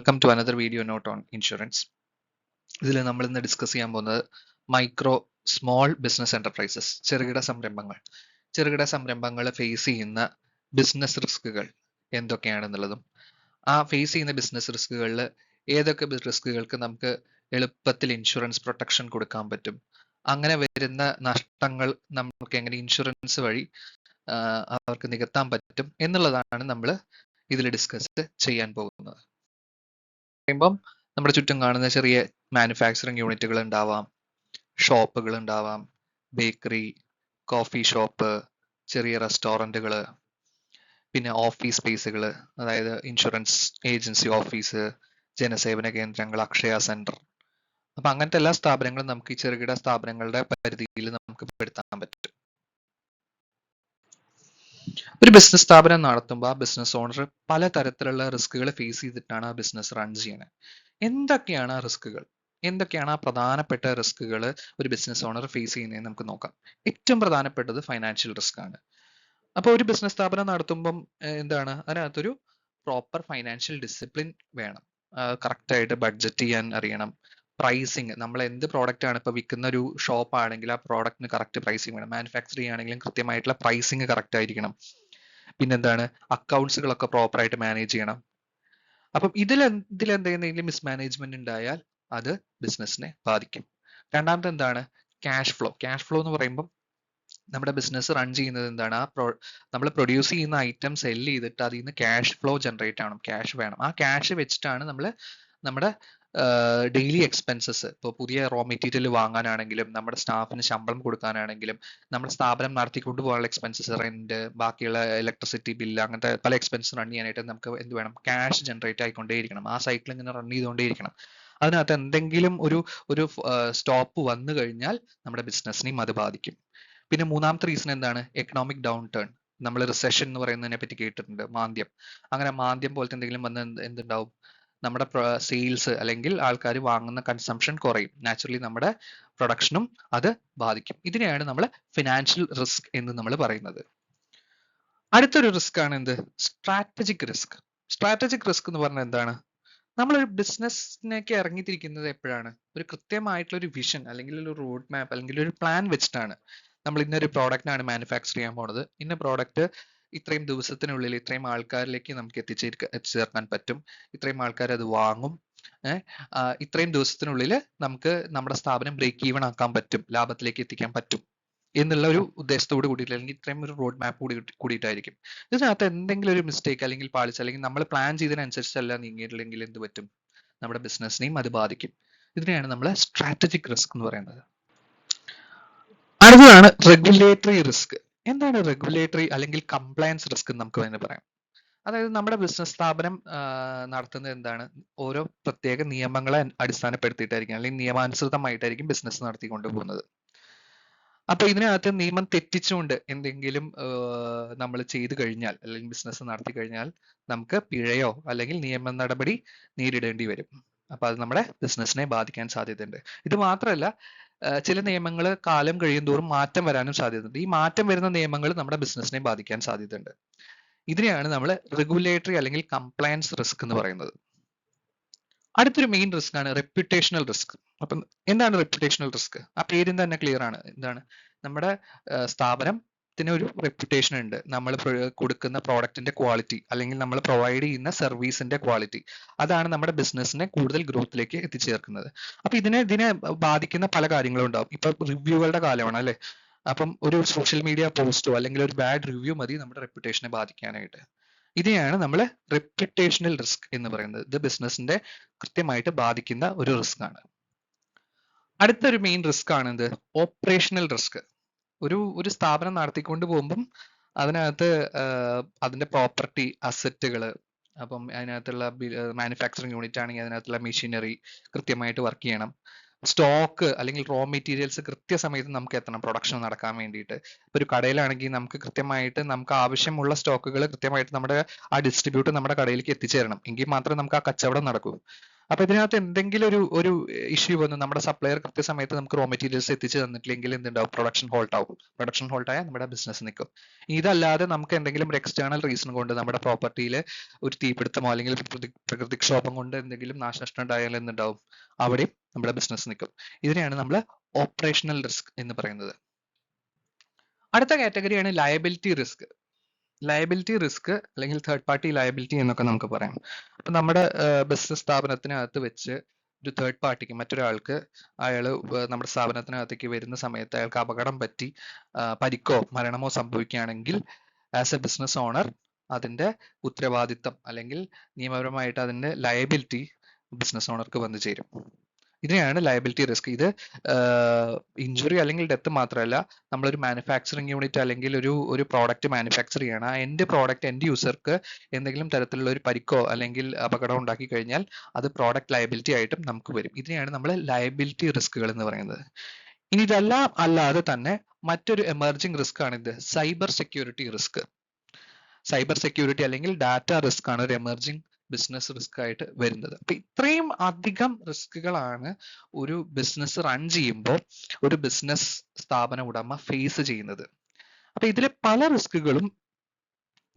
Welcome to another video note on insurance. ഇതിൽ നമ്മൾ ഇന്ന് ഡിസ്കസ് ചെയ്യാൻ പോകുന്നത് മൈക്രോ സ്മോൾ ബിസിനസ് എന്റർപ്രൈസസ്, ചെറുകിട സംരംഭങ്ങൾ ഫേസ് ചെയ്യുന്ന ബിസിനസ് റിസ്കുകൾ എന്തൊക്കെയാണെന്നുള്ളതും ആ ഫേസ് ചെയ്യുന്ന ബിസിനസ് റിസ്കുകളിൽ ഏതൊക്കെ റിസ്കുകൾക്ക് നമുക്ക് എളുപ്പത്തിൽ ഇൻഷുറൻസ് പ്രൊട്ടക്ഷൻ കൊടുക്കാൻ പറ്റും, അങ്ങനെ വരുന്ന നഷ്ടങ്ങൾ നമുക്ക് എങ്ങനെ ഇൻഷുറൻസ് വഴി അവർക്ക് നികത്താൻ പറ്റും എന്നുള്ളതാണ് നമ്മൾ ഇതിൽ ഡിസ്കസ് ചെയ്യാൻ പോകുന്നത്. പറയുമ്പം നമ്മുടെ ചുറ്റും കാണുന്ന ചെറിയ മാനുഫാക്ചറിങ് യൂണിറ്റുകൾ ഉണ്ടാവാം, ഷോപ്പുകൾ ഉണ്ടാവാം, ബേക്കറി, കോഫി ഷോപ്പ്, ചെറിയ റെസ്റ്റോറൻറ്റുകൾ, പിന്നെ ഓഫീസ് സ്പേസുകൾ, അതായത് ഇൻഷുറൻസ് ഏജൻസി ഓഫീസ്, ജനസേവന കേന്ദ്രങ്ങൾ, അക്ഷയ സെന്റർ. അപ്പൊ അങ്ങനത്തെ എല്ലാ സ്ഥാപനങ്ങളും നമുക്ക് ഈ ചെറുകിട സ്ഥാപനങ്ങളുടെ പരിധിയിൽ നമുക്ക് പെടുത്താൻ പറ്റും. ഒരു ബിസിനസ് സ്ഥാപനം നടത്തുമ്പോൾ ആ ബിസിനസ് ഓണർ പലതരത്തിലുള്ള റിസ്കുകൾ ഫേസ് ചെയ്തിട്ടാണ് ആ ബിസിനസ് റൺ ചെയ്യുന്നത്. എന്തൊക്കെയാണ് ആ റിസ്കുകൾ, എന്തൊക്കെയാണ് ആ പ്രധാനപ്പെട്ട റിസ്കുകൾ ഒരു ബിസിനസ് ഓണർ ഫേസ് ചെയ്യുന്നതെന്ന് നമുക്ക് നോക്കാം. ഏറ്റവും പ്രധാനപ്പെട്ടത് ഫൈനാൻഷ്യൽ റിസ്ക് ആണ്. അപ്പോൾ ഒരു ബിസിനസ് സ്ഥാപനം നടത്തുമ്പം എന്താണ്, അതിനകത്തൊരു പ്രോപ്പർ ഫൈനാൻഷ്യൽ ഡിസിപ്ലിൻ വേണം. കറക്റ്റ് ആയിട്ട് ബഡ്ജറ്റ് ചെയ്യാൻ അറിയണം. പ്രൈസിങ്, നമ്മൾ എന്ത് പ്രോഡക്റ്റ് ആണ് ഇപ്പൊ വിൽക്കുന്ന ഒരു ഷോപ്പ് ആണെങ്കിൽ ആ പ്രോഡക്റ്റിന് കറക്റ്റ് പ്രൈസിങ് വേണം. മാനുഫാക്ചർ ചെയ്യുകയാണെങ്കിലും കൃത്യമായിട്ടുള്ള പ്രൈസിങ് കറക്റ്റ് ആയിരിക്കണം. പിന്നെന്താണ്, അക്കൗണ്ട്സുകളൊക്കെ പ്രോപ്പർ ആയിട്ട് മാനേജ് ചെയ്യണം. അപ്പം എന്തെങ്കിലും മിസ്മാനേജ്മെന്റ് ഉണ്ടായാൽ അത് ബിസിനസ്സിനെ ബാധിക്കും. രണ്ടാമത്തെ എന്താണ്, ക്യാഷ് ഫ്ലോ എന്ന് പറയുമ്പോൾ നമ്മുടെ ബിസിനസ് റൺ ചെയ്യുന്നത് എന്താണ്, നമ്മൾ പ്രൊഡ്യൂസ് ചെയ്യുന്ന ഐറ്റം സെല് ചെയ്തിട്ട് അതിൽ നിന്ന് ക്യാഷ് ഫ്ലോ ജനറേറ്റ് ആവണം, ക്യാഷ് വേണം. ആ ക്യാഷ് വെച്ചിട്ടാണ് നമ്മൾ നമ്മുടെ ഡെയിലി എക്സ്പെൻസസ്, ഇപ്പോൾ പുതിയ റോ മെറ്റീരിയൽ വാങ്ങാനാണെങ്കിലും നമ്മുടെ സ്റ്റാഫിന് ശമ്പളം കൊടുക്കാനാണെങ്കിലും നമ്മുടെ സ്ഥാപനം നടത്തിക്കൊണ്ട് പോകാനുള്ള എക്സ്പെൻസസ്, റെന്റ്, ബാക്കിയുള്ള ഇലക്ട്രിസിറ്റി ബില്ല്, അങ്ങനത്തെ പല എക്സ്പെൻസസ് റൺ ചെയ്യാനായിട്ട് നമുക്ക് എന്ത് വേണം, ക്യാഷ് ജനറേറ്റ് ആയിക്കൊണ്ടേയിരിക്കണം. ആ സൈക്കിൾ ഇങ്ങനെ റൺ ചെയ്തുകൊണ്ടേയിരിക്കണം. അതിനകത്ത് എന്തെങ്കിലും ഒരു സ്റ്റോപ്പ് വന്നു കഴിഞ്ഞാൽ നമ്മുടെ ബിസിനസ്സിനെയും അത് ബാധിക്കും. പിന്നെ മൂന്നാമത്തെ റീസൺ എന്താണ്, എക്കണോമിക് ഡൗൺ ടേൺ. നമ്മൾ റിസെഷൻ എന്ന് പറയുന്നതിനെ പറ്റി കേട്ടിട്ടുണ്ട്, മാന്ദ്യം. അങ്ങനെ മാന്ദ്യം പോലത്തെ എന്തെങ്കിലും വന്ന് എന്തുണ്ടാവും, നമ്മുടെ സെയിൽസ് അല്ലെങ്കിൽ ആൾക്കാർ വാങ്ങുന്ന കൺസംഷൻ കുറയും. നാച്ചുറലി നമ്മുടെ പ്രൊഡക്ഷനും അത് ബാധിക്കും. ഇതിനെയാണ് നമ്മൾ ഫിനാൻഷ്യൽ റിസ്ക് എന്ന് നമ്മൾ പറയുന്നത്. അടുത്തൊരു റിസ്ക് ആണ് എന്ത്, സ്ട്രാറ്റജിക് റിസ്ക്. സ്ട്രാറ്റജിക് റിസ്ക് എന്ന് പറഞ്ഞാൽ എന്താണ്, നമ്മളൊരു ബിസിനസ്സിനേക്ക് ഇറങ്ങിത്തിരിക്കുന്നത് എപ്പോഴാണ്, ഒരു കൃത്യമായിട്ടുള്ള ഒരു വിഷൻ അല്ലെങ്കിൽ ഒരു റോഡ് മാപ്പ് അല്ലെങ്കിൽ ഒരു പ്ലാൻ വെച്ചിട്ടാണ്. നമ്മൾ ഇന്നൊരു പ്രോഡക്റ്റിനാണ് മാനുഫാക്ചർ ചെയ്യാൻ പോണത്, ഇന്ന പ്രോഡക്റ്റ് ഇത്രയും ദിവസത്തിനുള്ളിൽ ഇത്രയും ആൾക്കാരിലേക്ക് നമുക്ക് എത്തിച്ചേർക്കാൻ പറ്റും, ഇത്രയും ആൾക്കാർ അത് വാങ്ങും, ഇത്രയും ദിവസത്തിനുള്ളിൽ നമുക്ക് നമ്മുടെ സ്ഥാപനം ബ്രേക്ക് ഈവൺ ആക്കാൻ പറ്റും, ലാഭത്തിലേക്ക് എത്തിക്കാൻ പറ്റും എന്നുള്ള ഒരു ഉദ്ദേശത്തോട് കൂടിയിട്ട്, അല്ലെങ്കിൽ ഇത്രയും ഒരു റോഡ് മാപ്പ് കൂടിയിട്ടായിരിക്കും. ഇതിനകത്ത് എന്തെങ്കിലും ഒരു മിസ്റ്റേക്ക് അല്ലെങ്കിൽ പാളിച്ച, അല്ലെങ്കിൽ നമ്മൾ പ്ലാൻ ചെയ്തതിനനുസരിച്ചല്ല നീങ്ങിയിട്ടില്ലെങ്കിൽ എന്ത് പറ്റും, നമ്മുടെ ബിസിനസ്സിനെയും അത് ബാധിക്കും. ഇതിനെയാണ് നമ്മൾ സ്ട്രാറ്റജിക് റിസ്ക് എന്ന് പറയുന്നത്. അടുത്തതാണ് റെഗുലേറ്ററി റിസ്ക്. എന്താണ് റെഗുലേറ്ററി അല്ലെങ്കിൽ കംപ്ലയൻസ് റിസ്ക് എന്ന് നമുക്ക് തന്നെ പറയാം. അതായത് നമ്മുടെ ബിസിനസ് സ്ഥാപനം നടത്തുന്നത് എന്താണ്, ഓരോ പ്രത്യേക നിയമങ്ങളെ അടിസ്ഥാനപ്പെടുത്തിയിട്ടായിരിക്കും അല്ലെങ്കിൽ നിയമാനുസൃതമായിട്ടായിരിക്കും ബിസിനസ് നടത്തിക്കൊണ്ട് പോകുന്നത്. അപ്പൊ ഇതിനകത്ത് നിയമം തെറ്റിച്ചുകൊണ്ട് എന്തെങ്കിലും നമ്മൾ ചെയ്തു കഴിഞ്ഞാൽ അല്ലെങ്കിൽ ബിസിനസ് നടത്തി കഴിഞ്ഞാൽ നമുക്ക് പിഴയോ അല്ലെങ്കിൽ നിയമ നടപടി നേരിടേണ്ടി വരും. അപ്പൊ അത് നമ്മുടെ ബിസിനസ്സിനെ ബാധിക്കാൻ സാധ്യതയുണ്ട്. ഇത് മാത്രമല്ല, ചില നിയമങ്ങൾ കാലം കഴിയുന്തോറും മാറ്റം വരാനും സാധ്യതയുണ്ട്. ഈ മാറ്റം വരുന്ന നിയമങ്ങൾ നമ്മുടെ ബിസിനസ്സിനെ ബാധിക്കാൻ സാധ്യതയുണ്ട്. ഇതിനെയാണ് നമ്മൾ റെഗുലേറ്ററി അല്ലെങ്കിൽ കംപ്ലയൻസ് റിസ്ക് എന്ന് പറയുന്നത്. അടുത്തൊരു മെയിൻ റിസ്ക് ആണ് റെപ്യൂട്ടേഷണൽ റിസ്ക്. അപ്പം എന്താണ് റെപ്യൂട്ടേഷണൽ റിസ്ക്? ആ പേരിൽ തന്നെ ക്ലിയർ ആണ്. എന്താണ്, നമ്മുടെ സ്ഥാപനത്തിന് ഒരു റെപ്യൂട്ടേഷൻ ഉണ്ട്. നമ്മൾ കൊടുക്കുന്ന പ്രോഡക്റ്റിന്റെ ക്വാളിറ്റി അല്ലെങ്കിൽ നമ്മൾ പ്രൊവൈഡ് ചെയ്യുന്ന സർവീസിന്റെ ക്വാളിറ്റി, അതാണ് നമ്മുടെ ബിസിനസ്സിനെ കൂടുതൽ ഗ്രോത്തിലേക്ക് എത്തിച്ചേർക്കുന്നത്. അപ്പൊ ഇതിനെ ബാധിക്കുന്ന പല കാര്യങ്ങളും ഉണ്ടാവും. ഇപ്പൊ റിവ്യൂകളുടെ കാലമാണ് അല്ലെ. അപ്പം ഒരു സോഷ്യൽ മീഡിയ പോസ്റ്റോ അല്ലെങ്കിൽ ഒരു ബാഡ് റിവ്യൂ മതി നമ്മുടെ റെപ്യൂട്ടേഷനെ ബാധിക്കാനായിട്ട്. ഇതിനെയാണ് നമ്മൾ റെപ്യൂട്ടേഷണൽ റിസ്ക് എന്ന് പറയുന്നത്. ഇത് ബിസിനസിന്റെ കൃത്യമായിട്ട് ബാധിക്കുന്ന ഒരു റിസ്ക് ആണ്. അടുത്തൊരു മെയിൻ റിസ്ക് ആണ് എന്ത്, ഓപ്പറേഷണൽ റിസ്ക്. ഒരു സ്ഥാപനം നടത്തിക്കൊണ്ട് പോകുമ്പം അതിനകത്ത് അതിന്റെ പ്രോപ്പർട്ടി, അസറ്റുകൾ, അപ്പം അതിനകത്തുള്ള മാനുഫാക്ചറിങ് യൂണിറ്റ് ആണെങ്കിൽ അതിനകത്തുള്ള മെഷീനറി കൃത്യമായിട്ട് വർക്ക് ചെയ്യണം. സ്റ്റോക്ക് അല്ലെങ്കിൽ റോ മെറ്റീരിയൽസ് കൃത്യസമയത്ത് നമുക്ക് എത്തണം പ്രൊഡക്ഷൻ നടക്കാൻ വേണ്ടിയിട്ട്. ഇപ്പൊ ഒരു കടയിലാണെങ്കിൽ നമുക്ക് കൃത്യമായിട്ട് നമുക്ക് ആവശ്യമുള്ള സ്റ്റോക്കുകൾ കൃത്യമായിട്ട് നമ്മുടെ ആ ഡിസ്ട്രിബ്യൂട്ടർ നമ്മുടെ കടയിലേക്ക് എത്തിച്ചേരണം, എങ്കിൽ മാത്രമേ നമുക്ക് ആ കച്ചവടം നടക്കൂ. അപ്പൊ ഇതിനകത്ത് എന്തെങ്കിലും ഒരു ഇഷ്യൂ വന്ന് നമ്മുടെ സപ്ലയർ കൃത്യസമയത്ത് നമുക്ക് റോ മെറ്റീരിയൽസ് എത്തിച്ച് തന്നിട്ടില്ലെങ്കിൽ എന്തുണ്ടാവും? പ്രൊഡക്ഷൻ ഹോൾട്ട് ആവും. പ്രൊഡക്ഷൻ ഹോൾട്ട് ആയാൽ നമ്മുടെ ബിസിനസ് നിൽക്കും. ഇതല്ലാതെ നമുക്ക് എന്തെങ്കിലും ഒരു എക്സ്റ്റേണൽ റീസൺ കൊണ്ട് നമ്മുടെ പ്രോപ്പർട്ടിയിൽ ഒരു തീപിടുത്തമോ അല്ലെങ്കിൽ പ്രകൃതിക്ഷോഭം കൊണ്ട് എന്തെങ്കിലും നാശനഷ്ടം ഉണ്ടായാൽ എന്തുണ്ടാവും? അവിടെയും നമ്മുടെ ബിസിനസ് നിൽക്കും. ഇതിനെയാണ് നമ്മൾ ഓപ്പറേഷണൽ റിസ്ക് എന്ന് പറയുന്നത്. അടുത്ത കാറ്റഗറിയാണ് ലയബിലിറ്റി റിസ്ക്. ലയബിലിറ്റി റിസ്ക് അല്ലെങ്കിൽ തേർഡ് പാർട്ടി ലയബിലിറ്റി എന്നൊക്കെ നമുക്ക് പറയാം. അപ്പൊ നമ്മുടെ ബിസിനസ് സ്ഥാപനത്തിനകത്ത് വെച്ച് ഒരു തേർഡ് പാർട്ടിക്ക്, മറ്റൊരാൾക്ക്, അയാൾ നമ്മുടെ സ്ഥാപനത്തിനകത്തേക്ക് വരുന്ന സമയത്ത് അയാൾക്ക് അപകടം പറ്റി പരിക്കോ മരണമോ സംഭവിക്കുകയാണെങ്കിൽ ആസ് എ ബിസിനസ് ഓണർ അതിന്റെ ഉത്തരവാദിത്തം അല്ലെങ്കിൽ നിയമപരമായിട്ട് അതിന്റെ ലയബിലിറ്റി ബിസിനസ് ഓണർക്ക് വന്നു ചേരും. ഇതിനെയാണ് ലയബിലിറ്റി റിസ്ക്. ഇത് ഇഞ്ചുറി അല്ലെങ്കിൽ ഡെത്ത് മാത്രമല്ല, നമ്മളൊരു മാനുഫാക്ചറിങ് യൂണിറ്റ് അല്ലെങ്കിൽ ഒരു പ്രോഡക്റ്റ് മാനുഫാക്ചർ ചെയ്യണം. ആ എൻഡ് പ്രോഡക്റ്റ് എൻഡ് യൂസർക്ക് എന്തെങ്കിലും തരത്തിലുള്ള ഒരു പരിക്കോ അല്ലെങ്കിൽ അപകടം ഉണ്ടാക്കി കഴിഞ്ഞാൽ അത് പ്രോഡക്റ്റ് ലയബിലിറ്റി ആയിട്ടും നമുക്ക് വരും. ഇതിനെയാണ് നമ്മൾ ലയബിലിറ്റി റിസ്കുകൾ എന്ന് പറയുന്നത്. ഇനി ഇതെല്ലാം അല്ലാതെ തന്നെ മറ്റൊരു എമർജിംഗ് റിസ്ക് ആണ് ഇത്, cyber security risk. Cyber security അല്ലെങ്കിൽ ഡാറ്റ റിസ്ക് ആണ് ഒരു എമർജിംഗ് ബിസിനസ് റിസ്ക് ആയിട്ട് വരുന്നത്. അപ്പൊ ഇത്രയും അധികം റിസ്കുകളാണ് ഒരു ബിസിനസ് റൺ ചെയ്യുമ്പോൾ ഒരു ബിസിനസ് സ്ഥാപന ഉടമ ഫേസ് ചെയ്യുന്നത്. അപ്പൊ ഇതിലെ പല റിസ്കുകളും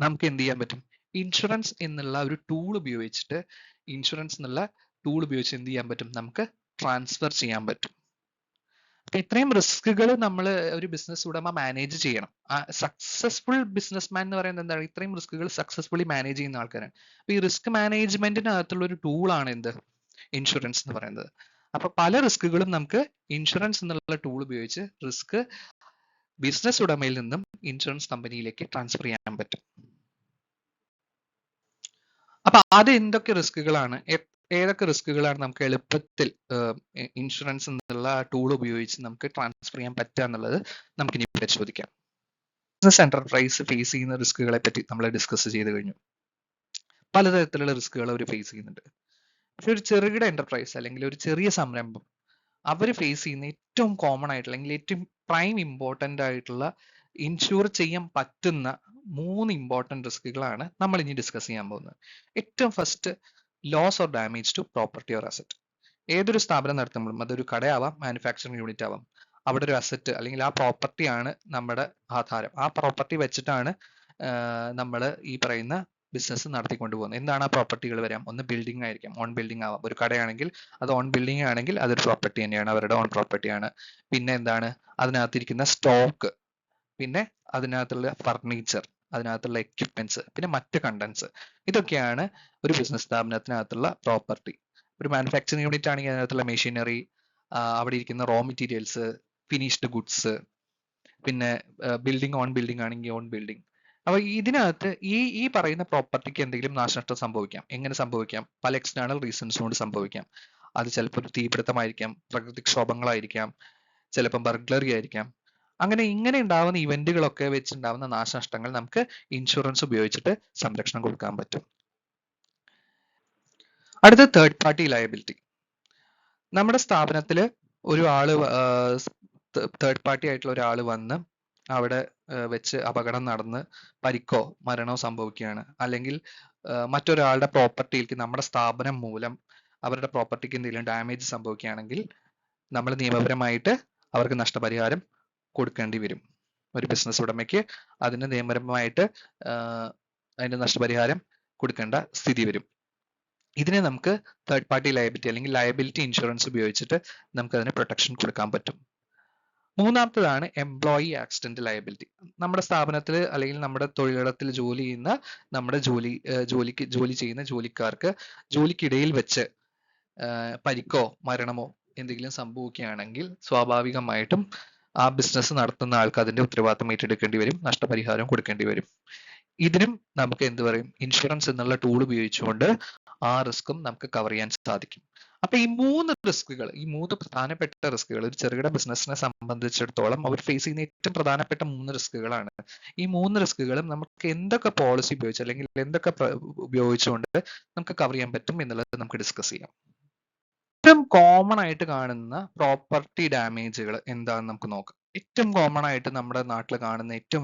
നമുക്ക് എന്ത് ചെയ്യാൻ പറ്റും? ഇൻഷുറൻസ് എന്നുള്ള ഒരു ടൂൾ ഉപയോഗിച്ചിട്ട് എന്ത് ചെയ്യാൻ പറ്റും? നമുക്ക് ട്രാൻസ്ഫർ ചെയ്യാൻ പറ്റും. അപ്പൊ ഇത്രയും റിസ്കുകൾ നമ്മൾ ഒരു ബിസിനസ് ഉടമ മാനേജ് ചെയ്യണം. സക്സസ്ഫുൾ ബിസിനസ്മാൻ എന്ന് പറയുന്നത് എന്താണ്? ഇത്രയും റിസ്കുകൾ സക്സസ്ഫുള്ളി മാനേജ് ചെയ്യുന്ന ആൾക്കാരാണ്. അപ്പൊ ഈ റിസ്ക് മാനേജ്മെന്റിനകത്തുള്ള ഒരു ടൂളാണ് എന്ത്? ഇൻഷുറൻസ് എന്ന് പറയുന്നത്. അപ്പൊ പല റിസ്കുകളും നമുക്ക് ഇൻഷുറൻസ് എന്നുള്ള ടൂൾ ഉപയോഗിച്ച് റിസ്ക് ബിസിനസ് ഉടമയിൽ നിന്നും ഇൻഷുറൻസ് കമ്പനിയിലേക്ക് ട്രാൻസ്ഫർ ചെയ്യാൻ പറ്റും. അപ്പൊ അത് എന്തൊക്കെ റിസ്കുകളാണ്, ഏതൊക്കെ റിസ്കുകളാണ് നമുക്ക് എളുപ്പത്തിൽ ഇൻഷുറൻസ് എന്നുള്ള ടൂൾ ഉപയോഗിച്ച് നമുക്ക് ട്രാൻസ്ഫർ ചെയ്യാൻ പറ്റുക എന്നുള്ളത് നമുക്ക് ഇനി പരിശോധിക്കാം. ബിസിനസ് എന്റർപ്രൈസ് ഫേസ് ചെയ്യുന്ന റിസ്കുകളെ പറ്റി നമ്മൾ ഡിസ്കസ് ചെയ്ത് കഴിഞ്ഞു. പലതരത്തിലുള്ള റിസ്കുകൾ അവർ ഫേസ് ചെയ്യുന്നുണ്ട്. പക്ഷെ ഒരു ചെറുകിട എന്റർപ്രൈസ് അല്ലെങ്കിൽ ഒരു ചെറിയ സംരംഭം അവർ ഫേസ് ചെയ്യുന്ന ഏറ്റവും കോമൺ ആയിട്ടുള്ള അല്ലെങ്കിൽ ഏറ്റവും പ്രൈം ഇമ്പോർട്ടൻ്റ് ആയിട്ടുള്ള ഇൻഷുർ ചെയ്യാൻ പറ്റുന്ന 3 ഇമ്പോർട്ടൻ്റ് റിസ്കുകളാണ് നമ്മൾ ഇനി ഡിസ്കസ് ചെയ്യാൻ പോകുന്നത്. ഏറ്റവും first, loss or damage to property or asset. ഏതൊരു സ്ഥാപനം നടത്തുമ്പോഴും അതൊരു കടയാവാം, മാനുഫാക്ചറിങ് യൂണിറ്റ് ആവാം, അവിടെ ഒരു അസറ്റ് അല്ലെങ്കിൽ ആ പ്രോപ്പർട്ടി ആണ് നമ്മുടെ ആധാരം. ആ പ്രോപ്പർട്ടി വെച്ചിട്ടാണ് നമ്മൾ ഈ പറയുന്ന ബിസിനസ് നടത്തിക്കൊണ്ട് പോകുന്നത്. എന്താണ് ആ പ്രോപ്പർട്ടികൾ വരാം? ഒന്ന് ബിൽഡിംഗ് ആയിരിക്കാം, ഓൺ ബിൽഡിംഗ് ആവാം. ഒരു കടയാണെങ്കിൽ അത് ഓൺ ബിൽഡിംഗ് ആണെങ്കിൽ അതൊരു പ്രോപ്പർട്ടി തന്നെയാണ്, അവരുടെ ഓൺ പ്രോപ്പർട്ടിയാണ്. പിന്നെ എന്താണ്? അതിനകത്തിരിക്കുന്ന സ്റ്റോക്ക്, പിന്നെ അതിനകത്തുള്ള ഫർണിച്ചർ, അതിനകത്തുള്ള എക്യുപ്മെന്റ്സ്, പിന്നെ മറ്റ് കണ്ടന്റ്സ്. ഇതൊക്കെയാണ് ഒരു ബിസിനസ് സ്ഥാപനത്തിനകത്തുള്ള പ്രോപ്പർട്ടി. ഒരു മാനുഫാക്ചറിങ് യൂണിറ്റ് ആണെങ്കിൽ അതിനകത്തുള്ള മെഷീനറി, അവിടെ ഇരിക്കുന്ന റോ മെറ്റീരിയൽസ്, ഫിനിഷ്ഡ് ഗുഡ്സ്, പിന്നെ ബിൽഡിംഗ് ഓൺ ബിൽഡിംഗ് ആണെങ്കിൽ ഓൺ ബിൽഡിംഗ്. അപ്പൊ ഇതിനകത്ത് ഈ പറയുന്ന പ്രോപ്പർട്ടിക്ക് എന്തെങ്കിലും നാശനഷ്ടം സംഭവിക്കാം. എങ്ങനെ സംഭവിക്കാം? പല എക്സ്റ്റേണൽ റീസൺസ് കൊണ്ട് സംഭവിക്കാം. അത് ചിലപ്പോൾ ഒരു തീപിടുത്തമായിരിക്കാം, പ്രകൃതിക്ഷോഭങ്ങളായിരിക്കാം, ചിലപ്പോൾ ബർഗ്ലറി ആയിരിക്കാം. ഇങ്ങനെ ഉണ്ടാവുന്ന ഇവന്റുകളൊക്കെ വെച്ചുണ്ടാവുന്ന നാശനഷ്ടങ്ങൾ നമുക്ക് ഇൻഷുറൻസ് ഉപയോഗിച്ചിട്ട് സംരക്ഷണം കൊടുക്കാൻ പറ്റും. അടുത്ത തേർഡ് പാർട്ടി ലയബിലിറ്റി. നമ്മുടെ സ്ഥാപനത്തിൽ ഒരു ആള് തേർഡ് പാർട്ടി ആയിട്ടുള്ള ഒരാൾ വന്ന് അവിടെ വെച്ച് അപകടം നടന്ന് പരിക്കോ മരണമോ സംഭവിക്കുകയാണ്, അല്ലെങ്കിൽ മറ്റൊരാളുടെ പ്രോപ്പർട്ടിയിലേക്ക് നമ്മുടെ സ്ഥാപനം മൂലം അവരുടെ പ്രോപ്പർട്ടിക്ക് എന്തെങ്കിലും ഡാമേജ് സംഭവിക്കുകയാണെങ്കിൽ നമ്മൾ നിയമപരമായിട്ട് അവർക്ക് നഷ്ടപരിഹാരം കൊടുക്കേണ്ടി വരും. ഒരു ബിസിനസ് ഉടമയ്ക്ക് അതിന് നിയമപരമായിട്ട് അതിന്റെ നഷ്ടപരിഹാരം കൊടുക്കേണ്ട സ്ഥിതി വരും. ഇതിനെ നമുക്ക് തേർഡ് പാർട്ടി ലയബിലിറ്റി അല്ലെങ്കിൽ ലയബിലിറ്റി ഇൻഷുറൻസ് ഉപയോഗിച്ചിട്ട് നമുക്ക് അതിന് പ്രൊട്ടക്ഷൻ കൊടുക്കാൻ പറ്റും. മൂന്നാമത്തതാണ് എംപ്ലോയി ആക്സിഡന്റ് ലയബിലിറ്റി. നമ്മുടെ സ്ഥാപനത്തിൽ അല്ലെങ്കിൽ നമ്മുടെ തൊഴിലിടത്തിൽ ജോലി ചെയ്യുന്ന നമ്മുടെ ജോലി ചെയ്യുന്ന ജോലിക്കാർക്ക് ജോലിക്കിടയിൽ വെച്ച് പരിക്കോ മരണമോ എന്തെങ്കിലും സംഭവിക്കുകയാണെങ്കിൽ സ്വാഭാവികമായിട്ടും ആ ബിസിനസ് നടത്തുന്ന ആൾക്ക് അതിന്റെ ഉത്തരവാദിത്തം ഏറ്റെടുക്കേണ്ടി വരും, നഷ്ടപരിഹാരം കൊടുക്കേണ്ടി വരും. ഇതിനും നമുക്ക് എന്ത് പറയും? ഇൻഷുറൻസ് എന്നുള്ള ടൂൾ ഉപയോഗിച്ചുകൊണ്ട് ആ റിസ്ക്കും നമുക്ക് കവർ ചെയ്യാൻ സാധിക്കും. അപ്പൊ ഈ 3 റിസ്കുകൾ, ഈ 3 പ്രധാനപ്പെട്ട റിസ്കുകൾ ഒരു ചെറുകിട ബിസിനസിനെ സംബന്ധിച്ചിടത്തോളം അവർ ഫേസ് ചെയ്യുന്ന ഏറ്റവും പ്രധാനപ്പെട്ട 3 റിസ്കുകളാണ്. ഈ 3 റിസ്കുകളും നമുക്ക് എന്തൊക്കെ പോളിസി ഉപയോഗിച്ച് അല്ലെങ്കിൽ എന്തൊക്കെ ഉപയോഗിച്ചുകൊണ്ട് നമുക്ക് കവർ ചെയ്യാൻ പറ്റും എന്നുള്ളത് നമുക്ക് ഡിസ്കസ് ചെയ്യാം. ഏറ്റവും കോമൺ ആയിട്ട് കാണുന്ന പ്രോപ്പർട്ടി ഡാമേജുകൾ എന്താണെന്ന് നമുക്ക് നോക്കാം. ഏറ്റവും കോമൺ ആയിട്ട് നമ്മുടെ നാട്ടിൽ കാണുന്ന ഏറ്റവും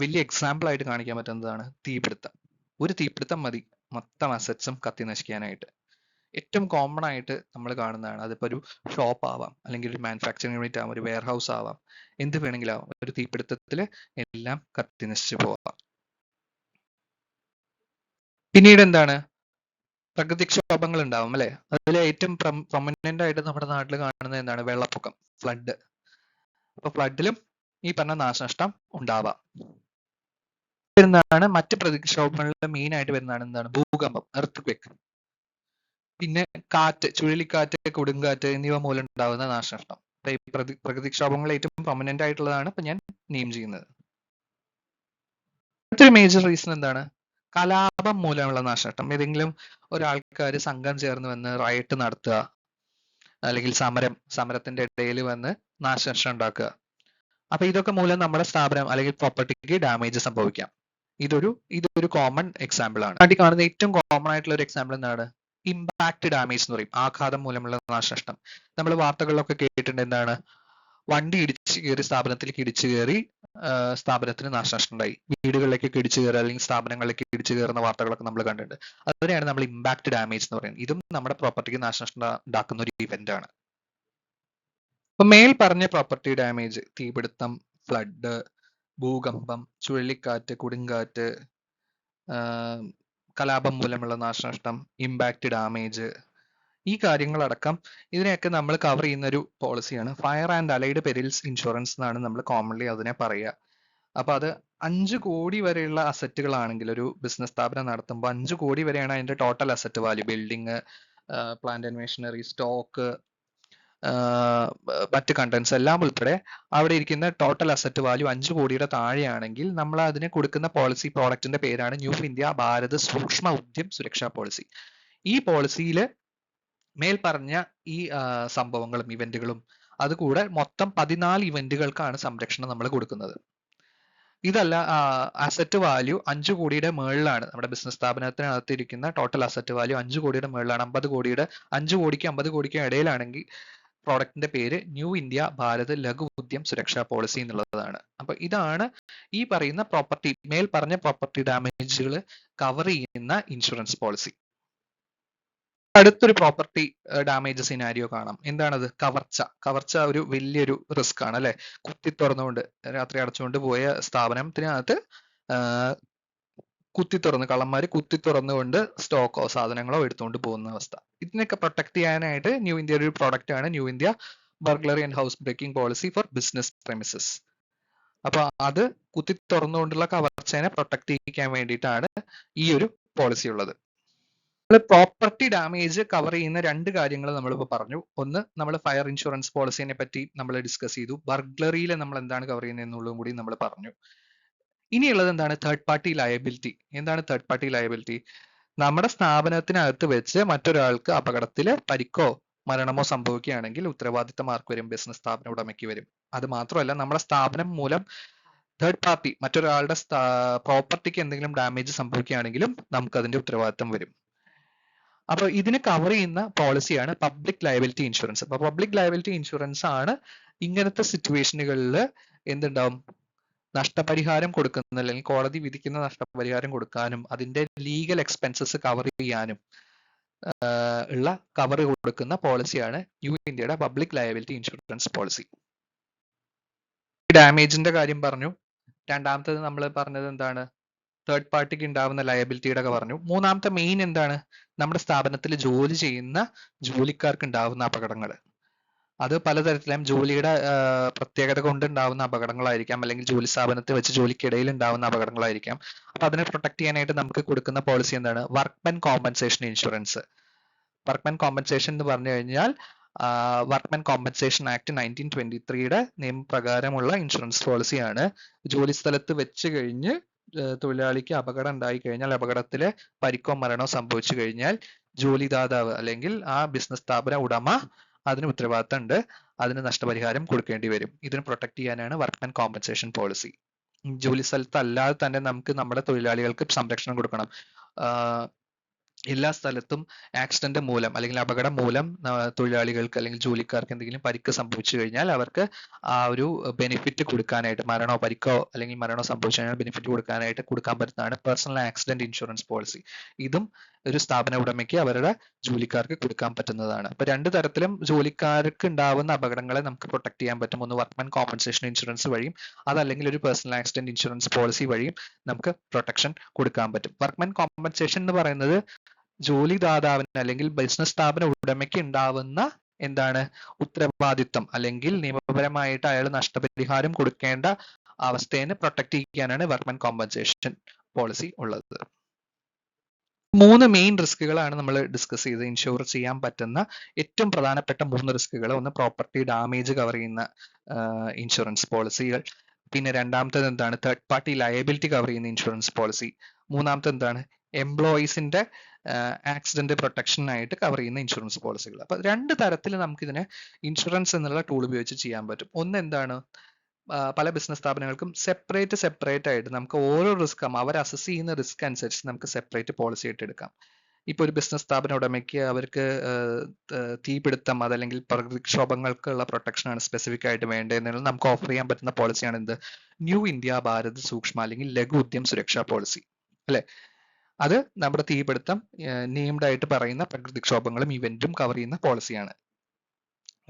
വലിയ എക്സാമ്പിൾ ആയിട്ട് കാണിക്കാൻ പറ്റുന്നതാണ് തീപിടുത്തം. ഒരു തീപിടുത്തം മതി മൊത്തം അസറ്റ്സും കത്തി നശിക്കാനായിട്ട്. ഏറ്റവും കോമൺ ആയിട്ട് നമ്മൾ കാണുന്നതാണ്. അതിപ്പോൾ ഒരു ഷോപ്പ് ആവാം, അല്ലെങ്കിൽ ഒരു മാനുഫാക്ചറിംഗ് യൂണിറ്റ് ആവാം, ഒരു വെയർ ഹൗസ് ആവാം, എന്ത് വേണമെങ്കിലും ആവാം. ഒരു തീപിടുത്തത്തിൽ എല്ലാം കത്തി നശിച്ചു പോവാം. പിന്നീട് എന്താണ്, പ്രകൃതിക്ഷോഭങ്ങൾ ഉണ്ടാവും അല്ലെ. അതിൽ ഏറ്റവും പ്രൊമനന്റ് ആയിട്ട് നമ്മുടെ നാട്ടിൽ കാണുന്നത് എന്താണ്, വെള്ളപ്പൊക്കം, ഫ്ലഡ്. അപ്പൊ ഫ്ലഡിലും ഈ പറഞ്ഞ നാശനഷ്ടം ഉണ്ടാവാം. വരുന്നതാണ് മറ്റ് പ്രകൃതിക്ഷോഭങ്ങളിൽ മെയിൻ ആയിട്ട് വരുന്നതാണ് എന്താണ്, ഭൂകമ്പം, എർത്ത്. പിന്നെ കാറ്റ്, ചുഴലിക്കാറ്റ്, കൊടുങ്കാറ്റ് എന്നിവ മൂലം ഉണ്ടാകുന്ന നാശനഷ്ടം. ഈ പ്രകൃതിക്ഷോഭങ്ങൾ ഏറ്റവും പ്രൊമനന്റ് ആയിട്ടുള്ളതാണ് ഇപ്പൊ ഞാൻ നെയിം ചെയ്യുന്നത്. മറ്റൊരു മേജർ റീസൺ എന്താണ്, കലാപം മൂലമുള്ള നാശനഷ്ടം. ഏതെങ്കിലും ഒരാൾക്കാർ സംഘം ചേർന്ന് വന്ന് റയറ്റ് നടത്തുക, അല്ലെങ്കിൽ സമരത്തിന്റെ ഇടയിൽ വന്ന് നാശനഷ്ടം ഉണ്ടാക്കുക. അപ്പൊ ഇതൊക്കെ മൂലം നമ്മുടെ സ്ഥാപനം അല്ലെങ്കിൽ പ്രോപ്പർട്ടിക്ക് ഡാമേജ് സംഭവിക്കാം. ഇതൊരു കോമൺ എക്സാമ്പിൾ ആണ്. നാട്ടിൽ കാണുന്ന ഏറ്റവും കോമൺ ആയിട്ടുള്ള ഒരു എക്സാമ്പിൾ എന്താണ്, ഇമ്പാക്ട് ഡാമേജ് എന്ന് പറയും. ആഘാതം മൂലമുള്ള നാശനഷ്ടം. നമ്മൾ വാർത്തകളിലൊക്കെ കേട്ടിട്ടുണ്ട്, എന്താണ്, വണ്ടി ഇടിച്ചു കയറി സ്ഥാപനത്തിലേക്ക് ഇടിച്ചു കയറി സ്ഥാപനത്തിന് നാശനഷ്ടം ഉണ്ടായി. വീടുകളിലേക്കൊക്കെ ഇടിച്ചു കയറുക അല്ലെങ്കിൽ സ്ഥാപനങ്ങളിലേക്ക് ഇടിച്ചു കയറുന്ന വാർത്തകളൊക്കെ നമ്മൾ കണ്ടിട്ടുണ്ട്. അതിനെയാണ് നമ്മൾ ഇമ്പാക്ട് ഡാമേജ് എന്ന് പറയുന്നത്. ഇതും നമ്മുടെ പ്രോപ്പർട്ടിക്ക് നാശനഷ്ടം ഉണ്ടാക്കുന്ന ഒരു ഇവന്റ് ആണ്. അപ്പൊ മേൽ പറഞ്ഞ പ്രോപ്പർട്ടി ഡാമേജ്, തീപിടുത്തം, ഫ്ലഡ്, ഭൂകമ്പം, ചുഴലിക്കാറ്റ്, കൊടുങ്കാറ്റ്, കലാപം മൂലമുള്ള നാശനഷ്ടം, ഇമ്പാക്ട് ഡാമേജ്, ഈ കാര്യങ്ങളടക്കം ഇതിനെയൊക്കെ നമ്മൾ കവർ ചെയ്യുന്ന ഒരു പോളിസിയാണ് fire and allied perils insurance എന്നാണ് നമ്മൾ കോമൺലി അതിനെ പറയുക. അപ്പൊ അത് 5 കോടി വരെയുള്ള അസറ്റുകളാണെങ്കിൽ, ഒരു ബിസിനസ് സ്ഥാപനം നടത്തുമ്പോൾ 5 കോടി വരെയാണ് അതിന്റെ total asset value. Building, plant and machinery, stock, മറ്റ് കണ്ടന്റ്സ് എല്ലാം ഉൾപ്പെടെ അവിടെ ഇരിക്കുന്ന ടോട്ടൽ അസറ്റ് വാല്യൂ 5 കോടിയുടെ താഴെയാണെങ്കിൽ നമ്മൾ അതിന് കൊടുക്കുന്ന പോളിസി പ്രോഡക്റ്റിന്റെ പേരാണ് ന്യൂ ഇന്ത്യ ഭാരത് സൂക്ഷ്മ ഉദ്യം സുരക്ഷാ പോളിസി. ഈ പോളിസിയിൽ മേൽ പറഞ്ഞ ഈ സംഭവങ്ങളും ഇവന്റുകളും അതുകൂടെ മൊത്തം 14 ഇവന്റുകൾക്കാണ് സംരക്ഷണം നമ്മൾ കൊടുക്കുന്നത്. ഇതല്ല, അസറ്റ് വാല്യൂ 5 കോടിയുടെ മുകളിലാണ്, നമ്മുടെ ബിസിനസ് സ്ഥാപനത്തിനകത്ത് ഇരിക്കുന്ന ടോട്ടൽ അസറ്റ് വാല്യൂ 5 കോടിയുടെ മുകളിലാണ്, 50 കോടിയുടെ 5 കോടിക്കും 50 കോടിക്കും ഇടയിലാണെങ്കിൽ പ്രോഡക്റ്റിന്റെ പേര് ന്യൂ ഇന്ത്യ ഭാരത് ലഘു ഉദ്യം സുരക്ഷാ പോളിസി എന്നുള്ളതാണ്. അപ്പൊ ഇതാണ് ഈ പറയുന്ന മേൽ പറഞ്ഞ പ്രോപ്പർട്ടി ഡാമേജുകൾ കവർ ചെയ്യുന്ന ഇൻഷുറൻസ് പോളിസി. അടുത്തൊരു പ്രോപ്പർട്ടി ഡാമേജ് സിനാരിയോ കാണാം. എന്താണത്, കവർച്ച ഒരു വലിയൊരു റിസ്ക് ആണ് അല്ലെ. കുത്തി തുറന്നുകൊണ്ട്, രാത്രി അടച്ചുകൊണ്ട് പോയ സ്ഥാപനത്തിനകത്ത് കള്ളന്മാര് കുത്തി തുറന്നുകൊണ്ട് സ്റ്റോക്കോ സാധനങ്ങളോ എടുത്തുകൊണ്ട് പോകുന്ന അവസ്ഥ. ഇതിനൊക്കെ പ്രൊട്ടക്ട് ചെയ്യാനായിട്ട് ന്യൂ ഇന്ത്യ ഒരു പ്രോഡക്റ്റ് ആണ് New India burglary and house breaking policy for business premises. അപ്പൊ അത് കുത്തി തുറന്നുകൊണ്ടുള്ള കവർച്ചേനെ പ്രൊട്ടക്ട് ചെയ്യാൻ വേണ്ടിയിട്ടാണ് ഈ ഒരു പോളിസി ഉള്ളത്. പ്രോപ്പർട്ടി ഡാമേജ് കവർ ചെയ്യുന്ന 2 കാര്യങ്ങൾ നമ്മളിപ്പോൾ പറഞ്ഞു. ഒന്ന്, നമ്മൾ ഫയർ ഇൻഷുറൻസ് പോളിസിനെ പറ്റി നമ്മൾ ഡിസ്കസ് ചെയ്തു. ബർഗ്ലറിയിൽ നമ്മൾ എന്താണ് കവർ ചെയ്യുന്നത് എന്നുള്ളതും കൂടി നമ്മൾ പറഞ്ഞു. ഇനിയുള്ളത് എന്താണ്, തേർഡ് പാർട്ടി ലയബിലിറ്റി. എന്താണ് തേർഡ് പാർട്ടി ലയബിലിറ്റി? നമ്മുടെ സ്ഥാപനത്തിനകത്ത് വെച്ച് മറ്റൊരാൾക്ക് അപകടത്തില് പരിക്കോ മരണമോ സംഭവിക്കുകയാണെങ്കിൽ ഉത്തരവാദിത്തം ആർക്ക് വരും, ബിസിനസ് സ്ഥാപന ഉടമയ്ക്ക് വരും. അത് മാത്രമല്ല, നമ്മുടെ സ്ഥാപനം മൂലം തേർഡ് പാർട്ടി മറ്റൊരാളുടെ പ്രോപ്പർട്ടിക്ക് എന്തെങ്കിലും ഡാമേജ് സംഭവിക്കുകയാണെങ്കിലും നമുക്ക് അതിന്റെ ഉത്തരവാദിത്തം വരും. അപ്പൊ ഇതിന് കവർ ചെയ്യുന്ന പോളിസിയാണ് പബ്ലിക് ലയബിലിറ്റി ഇൻഷുറൻസ്. അപ്പൊ പബ്ലിക് ലയബിലിറ്റി ഇൻഷുറൻസ് ആണ് ഇങ്ങനത്തെ സിറ്റുവേഷനുകളിൽ എന്തുണ്ടാവും, നഷ്ടപരിഹാരം കൊടുക്കുന്ന, അല്ലെങ്കിൽ കോടതി വിധിക്കുന്ന നഷ്ടപരിഹാരം കൊടുക്കാനും അതിന്റെ ലീഗൽ എക്സ്പെൻസസ് കവർ ചെയ്യാനും ഉള്ള കവർ കൊടുക്കുന്ന പോളിസിയാണ് ന്യൂ ഇന്ത്യയുടെ പബ്ലിക് ലയബിലിറ്റി ഇൻഷുറൻസ് പോളിസി. ഡാമേജിന്റെ കാര്യം പറഞ്ഞു. രണ്ടാമത്തത് നമ്മൾ പറഞ്ഞത് എന്താണ്, തേർഡ് പാർട്ടിക്ക് ഉണ്ടാവുന്ന ലയബിലിറ്റിയുടെ ഒക്കെ പറഞ്ഞു. മൂന്നാമത്തെ മെയിൻ എന്താണ്, നമ്മുടെ സ്ഥാപനത്തിൽ ജോലി ചെയ്യുന്ന ജോലിക്കാർക്ക് ഉണ്ടാവുന്ന അപകടങ്ങൾ. അത് പലതരത്തിലും ജോലിയുടെ പ്രത്യേകത കൊണ്ട് ഉണ്ടാവുന്ന അപകടങ്ങളായിരിക്കാം, അല്ലെങ്കിൽ ജോലി സ്ഥാപനത്തിൽ വെച്ച് ജോലിക്കിടയിൽ ഉണ്ടാവുന്ന അപകടങ്ങളായിരിക്കാം. അപ്പൊ അതിനെ പ്രൊട്ടക്ട് ചെയ്യാനായിട്ട് നമുക്ക് കൊടുക്കുന്ന പോളിസി എന്താണ്, workmen compensation insurance. Workmen compensation എന്ന് പറഞ്ഞു കഴിഞ്ഞാൽ വർക്ക്മെൻ കോമ്പൻസേഷൻ ആക്ട് 1923യുടെ നിയമപ്രകാരമുള്ള ഇൻഷുറൻസ് പോളിസിയാണ്. ജോലി സ്ഥലത്ത് വെച്ച് കഴിഞ്ഞ് തൊഴിലാളിക്ക് അപകടം ഉണ്ടായി കഴിഞ്ഞാൽ, അപകടത്തില് പരിക്കോ മരണോ സംഭവിച്ചു കഴിഞ്ഞാൽ ജോലിദാതാവ് അല്ലെങ്കിൽ ആ ബിസിനസ് സ്ഥാപന ഉടമ അതിന് ഉത്തരവാദിത്തം ഉണ്ട്, അതിന് നഷ്ടപരിഹാരം കൊടുക്കേണ്ടി വരും. ഇതിന് പ്രൊട്ടക്ട് ചെയ്യാനാണ് വർക്ക്മെൻ കോമ്പൻസേഷൻ പോളിസി. ജോലി സ്ഥലത്ത് അല്ലാതെ തന്നെ നമുക്ക് നമ്മുടെ തൊഴിലാളികൾക്ക് സംരക്ഷണം കൊടുക്കണം. എല്ലാ സ്ഥലത്തും ആക്സിഡന്റ് മൂലം അല്ലെങ്കിൽ അപകടം മൂലം തൊഴിലാളികൾക്ക് അല്ലെങ്കിൽ ജോലിക്കാർക്ക് എന്തെങ്കിലും പരിക്ക് സംഭവിച്ചു കഴിഞ്ഞാൽ അവർക്ക് ആ ഒരു ബെനിഫിറ്റ് കൊടുക്കാനായിട്ട്, പരിക്കോ അല്ലെങ്കിൽ മരണോ സംഭവിച്ചു കഴിഞ്ഞാൽ ബെനിഫിറ്റ് കൊടുക്കാൻ പറ്റുന്നതാണ് പേഴ്സണൽ ആക്സിഡന്റ് ഇൻഷുറൻസ് പോളിസി. ഇതും ഒരു സ്ഥാപന ഉടമയ്ക്ക് അവരുടെ ജോലിക്കാർക്ക് കൊടുക്കാൻ പറ്റുന്നതാണ്. അപ്പൊ രണ്ട് തരത്തിലും ജോലിക്കാർക്ക് ഉണ്ടാവുന്ന അപകടങ്ങളെ നമുക്ക് പ്രൊട്ടക്ട് ചെയ്യാൻ പറ്റും. ഒന്ന് വർക്ക്മെൻ കോമ്പൻസേഷൻ ഇൻഷുറൻസ് വഴിയും അതല്ലെങ്കിൽ ഒരു പേഴ്സണൽ ആക്സിഡന്റ് ഇൻഷുറൻസ് പോളിസി വഴിയും നമുക്ക് പ്രൊട്ടക്ഷൻ കൊടുക്കാൻ പറ്റും. വർക്ക്മെൻ കോമ്പൻസേഷൻ എന്ന് പറയുന്നത് ജോലിദാതാവിന് അല്ലെങ്കിൽ ബിസിനസ് സ്ഥാപന ഉടമയ്ക്ക് ഉണ്ടാവുന്ന എന്താണ് ഉത്തരവാദിത്തം അല്ലെങ്കിൽ നിയമപരമായിട്ട് അയാൾ നഷ്ടപരിഹാരം കൊടുക്കേണ്ട അവസ്ഥയെ പ്രൊട്ടക്ട് ചെയ്യാനാണ് വർക്ക്മെൻ കോമ്പൻസേഷൻ പോളിസി ഉള്ളത്. മൂന്ന് മെയിൻ റിസ്കുകളാണ് നമ്മൾ ഡിസ്കസ് ചെയ്ത് ഇൻഷുർ ചെയ്യാൻ പറ്റുന്ന ഏറ്റവും പ്രധാനപ്പെട്ട മൂന്ന് റിസ്കുകൾ. ഒന്ന് പ്രോപ്പർട്ടി ഡാമേജ് കവർ ചെയ്യുന്ന ഇൻഷുറൻസ് പോളിസികൾ, പിന്നെ രണ്ടാമത്തേത് എന്താണ് തേർഡ് പാർട്ടി ലയബിലിറ്റി കവർ ചെയ്യുന്ന ഇൻഷുറൻസ് പോളിസി, മൂന്നാമത്തെ എന്താണ് എംപ്ലോയീസിന്റെ ആക്സിഡന്റ് പ്രൊട്ടക്ഷനായിട്ട് കവർ ചെയ്യുന്ന ഇൻഷുറൻസ് പോളിസികൾ. അപ്പൊ രണ്ട് തരത്തിൽ നമുക്ക് ഇതിനെ ഇൻഷുറൻസ് എന്നുള്ള ടൂൾ ഉപയോഗിച്ച് ചെയ്യാൻ പറ്റും. ഒന്ന് എന്താണ് പല ബിസിനസ് സ്ഥാപനങ്ങൾക്കും സെപ്പറേറ്റ് ആയിട്ട് നമുക്ക് ഓരോ റിസ്ക് അവർ അസസ് ചെയ്യുന്ന റിസ്ക് അനുസരിച്ച് നമുക്ക് സെപ്പറേറ്റ് പോളിസി ആയിട്ട് എടുക്കാം. ഇപ്പൊ ഒരു ബിസിനസ് സ്ഥാപന ഉടമയ്ക്ക് അവർക്ക് തീപിടുത്തം അതല്ലെങ്കിൽ പ്രകൃതിക്ഷോഭങ്ങൾക്കുള്ള പ്രൊട്ടക്ഷൻ ആണ് സ്പെസിഫിക് ആയിട്ട് വേണ്ടതെന്നുള്ളത് നമുക്ക് ഓഫർ ചെയ്യാൻ പറ്റുന്ന പോളിസിയാണ് എന്ത് ന്യൂ ഇന്ത്യ ഭാരത് സൂക്ഷ്മ അല്ലെങ്കിൽ ലഘു ഉദ്യം സുരക്ഷാ പോളിസി അല്ലെ. അത് നമ്മുടെ തീപിടുത്തം നെയിംഡ് ആയിട്ട് പറയുന്ന പ്രകൃതിക്ഷോഭങ്ങളും ഇവന്റും കവർ ചെയ്യുന്ന പോളിസിയാണ്.